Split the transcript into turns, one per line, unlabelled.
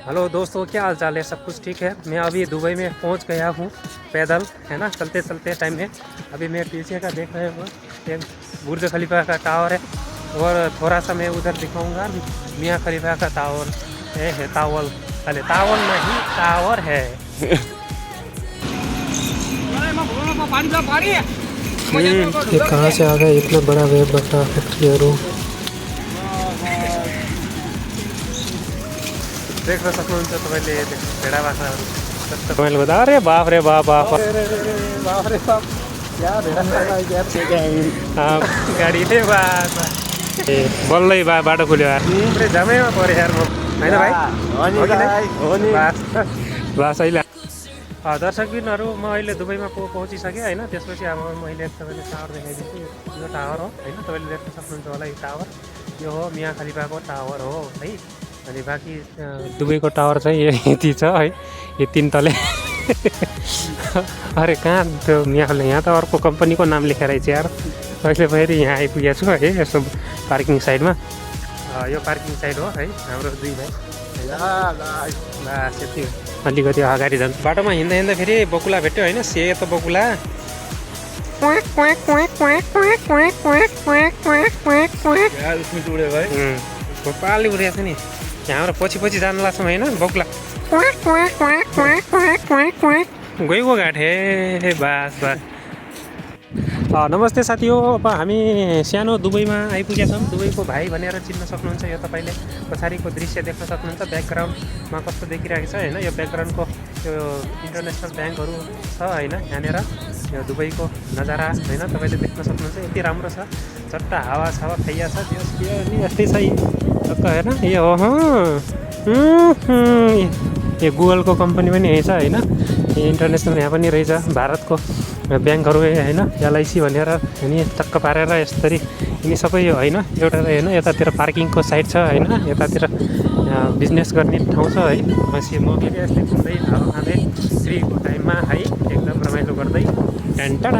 Hello दोस्तों, क्या हाल चाल है? सब कुछ ठीक है। मैं अभी दुबई में पहुंच गया हूं पैदल, है ना, चलते चलते टाइम में। अभी मैं पीछे का देख रहे हो एक बुर्ज खलीफा का टावर है, और थोड़ा सा मैं उधर दिखाऊंगा मियाँ खलीफा का टावर है टावल, अरे टावल नहीं टावर है।
ये कहाँ से आ गया इतना बड़ा वेब बता फैक्ट्री?
देख्न सक्नुहुन्छ तपाईँले भेडा बाख्राहरू जस्तो तपाईँले गर्दा अरे बाफ रे बाफ बाफ
बाप रे बाप, क्या भेड़ा
गाडी नै बाफ ए बल्लै बाटो खुल्यो यार, पुरै जामैमा पऱ्यो यार म, होइन भाइ? बास अहिले दर्शकबिनहरू म अहिले दुबईमा पहुँचिसकेँ होइन। त्यसपछि अब मैले तपाईँले टावर देखाइदिन्छु। यो टावर हो होइन, तपाईँले देख्न सक्नुहुन्छ होला। यो टावर यो हो मियाँ खलिफाको टावर हो है। अनि बाँकी दुबईको टावर चाहिँ यति छ है, यो 3 तले। अरे कहाँ त्यो मियाँ खलिफा? यहाँ त अर्को कम्पनीको नाम लेखेर रहेछ यार। अहिले फेरि यहाँ आइपुगेको छु है, यस्तो पार्किङ साइडमा। यो पार्किङ साइड हो है हाम्रो दुई भाइ। बस यति अलिकति अगाडि जान्छ। बाटोमा हिँड्दा हिँड्दा फेरि बकुला भेट्यो होइन, सेतो बकुला। पालि उडेको छ नि, हाम्रो पछि पछि जानु लाग्छौँ होइन, बकुला गइको घाँटे बास बास। नमस्ते साथी हो। अब हामी सानो दुबईमा आइपुगेका छौँ। दुबईको भाइ भनेर चिन्न सक्नुहुन्छ। यो तपाईँले पछाडिको दृश्य देख्न सक्नुहुन्छ, ब्याकग्राउन्डमा कस्तो देखिरहेको छ होइन। यो ब्याकग्राउन्डको यो इन्टरनेसनल ब्याङ्कहरू छ होइन यहाँनिर। यो दुबईको नजारा होइन तपाईँले देख्न सक्नुहुन्छ, यति राम्रो छ। चट्टा हावा छावा खाइया छ, त्यो नि यस्तै छ टक्क होइन। यो यो गुगलको कम्पनी पनि यही छ होइन। इन्टरनेसनल यहाँ पनि रहेछ, भारतको ब्याङ्कहरू होइन, एलआइसी भनेर यिनी टक्क पारेर यसरी यिनी सबै यो होइन एउटा होइन। यतातिर पार्किङको साइड छ होइन, यतातिर बिजनेस गर्ने ठाउँ छ है। पछि म फेरि यस्तै घुम्दै हावा खाँदै फ्रीको टाइममा है एकदम रमाइलो गर्दै टेन्टन